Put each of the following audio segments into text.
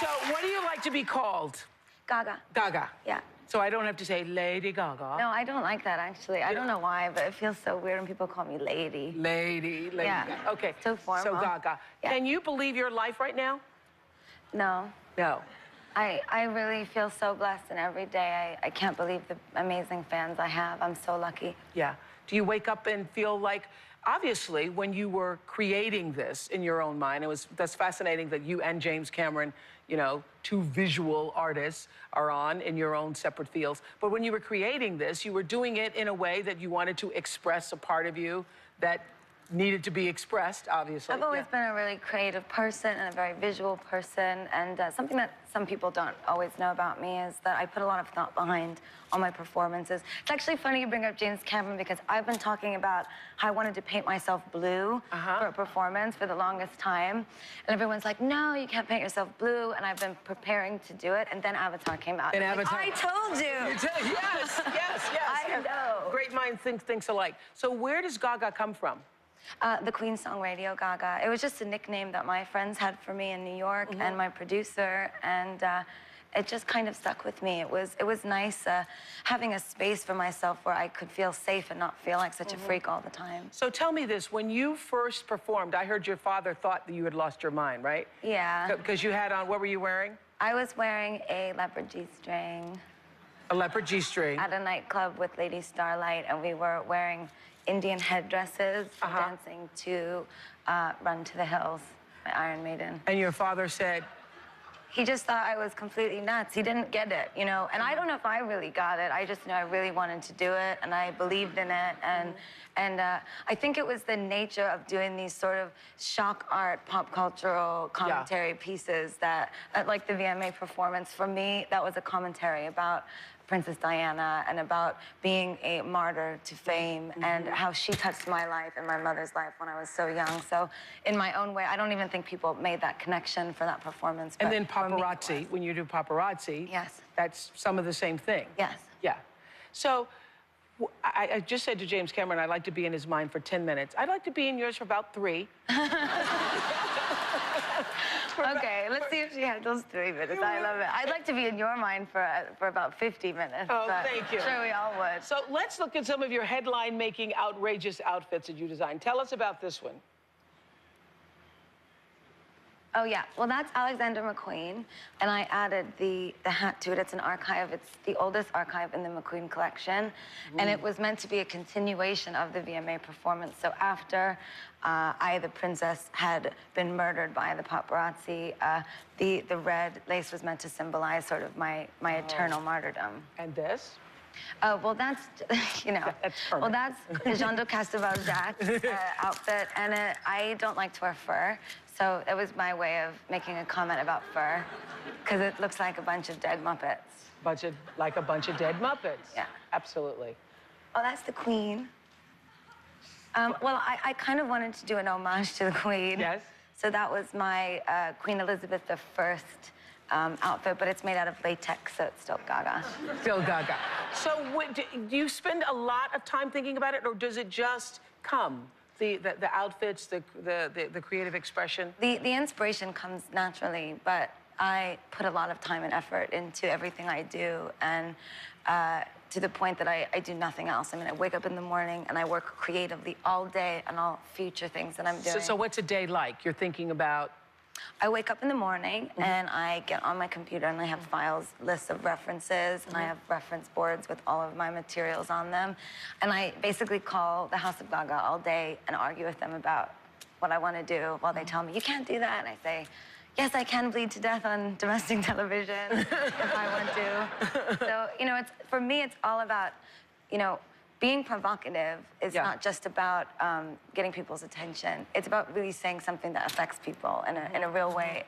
So what do you like to be called? Gaga. Gaga. Yeah. So I don't have to say Lady Gaga. No, I don't like that, actually. I don't know why, but it feels so weird when people call me lady. Lady Yeah. Gaga. Okay. So formal. So Gaga. Yeah. Can you believe your life right now? No. No. I really feel so blessed, and every day I can't believe the amazing fans I have. I'm so lucky. Yeah. Do you wake up and feel like, obviously, when you were creating this in your own mind, that's fascinating that you and James Cameron, you know, two visual artists are on in your own separate fields. But when you were creating this, you were doing it in a way that you wanted to express a part of you that needed to be expressed, obviously. I've always been a really creative person and a very visual person, and something that some people don't always know about me is that I put a lot of thought behind all my performances. It's actually funny you bring up James Cameron, because I've been talking about how I wanted to paint myself blue for a performance for the longest time, and everyone's like, no, you can't paint yourself blue, and I've been preparing to do it, and then Avatar came out. And Avatar. Like, I told you! Yes, yes, yes. I know. Great minds think alike. So where does Gaga come from? The Queen song Radio Gaga. It was just a nickname that my friends had for me in New York and my producer, and it just kind of stuck with me. It was nice having a space for myself where I could feel safe and not feel like such a freak all the time. So tell me this, when you first performed, I heard your father thought that you had lost your mind, right? Yeah. Because you had on, what were you wearing? I was wearing a leopard G-string. A leopard G-string. At a nightclub with Lady Starlight, and we were wearing Indian headdresses, dancing to Run to the Hills by Iron Maiden. And your father said? He just thought I was completely nuts. He didn't get it, you know? And I don't know if I really got it. I just know I really wanted to do it, and I believed in it. And I think it was the nature of doing these sort of shock art, pop cultural commentary pieces that, like the VMA performance, for me, that was a commentary about Princess Diana and about being a martyr to fame and how she touched my life and my mother's life when I was so young. So in my own way, I don't even think people made that connection for that performance. And then paparazzi, when you do paparazzi, that's some of the same thing. Yes. Yeah. So I just said to James Cameron, I'd like to be in his mind for 10 minutes. I'd like to be in yours for about 3. Okay, let's see if she handles 3 minutes. I love it. I'd like to be in your mind for about 50 minutes. Oh, thank you. Sure, we all would. So let's look at some of your headline-making, outrageous outfits that you designed. Tell us about this one. Oh, yeah. Well, that's Alexander McQueen, and I added the hat to it. It's an archive. It's the oldest archive in the McQueen collection, and it was meant to be a continuation of the VMA performance. So after I, the princess, had been murdered by the paparazzi, the red lace was meant to symbolize sort of my eternal martyrdom. And this? Oh, well, that's, you know, well, that's Jean de Castelbaljac's outfit, and I don't like to wear fur, so it was my way of making a comment about fur, because it looks like a bunch of dead Muppets. Like a bunch of dead Muppets. Yeah. Absolutely. Oh, that's the Queen. Well, I kind of wanted to do an homage to the Queen. Yes. So that was my Queen Elizabeth I outfit, but it's made out of latex, so it's still Gaga. Still Gaga. So do you spend a lot of time thinking about it, or does it just come? The outfits, the creative expression? The inspiration comes naturally, but I put a lot of time and effort into everything I do, and to the point that I do nothing else. I mean, I wake up in the morning and I work creatively all day on all future things that I'm doing. So what's a day like? You're thinking about? I wake up in the morning and I get on my computer and I have files, lists of references, and I have reference boards with all of my materials on them. And I basically call the House of Gaga all day and argue with them about what I want to do while they tell me, you can't do that. And I say, yes, I can bleed to death on domestic television if I want to. So, you know, for me, it's all about, you know, being provocative is not just about getting people's attention. It's about really saying something that affects people in a real way,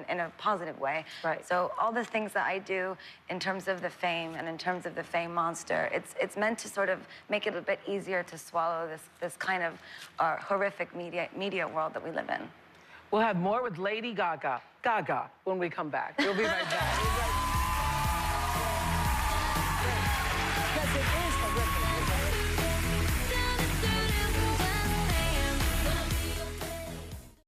in a positive way. Right. So all the things that I do in terms of the fame and in terms of the fame monster, it's meant to sort of make it a bit easier to swallow this kind of horrific media world that we live in. We'll have more with Lady Gaga when we come back. We'll be right back.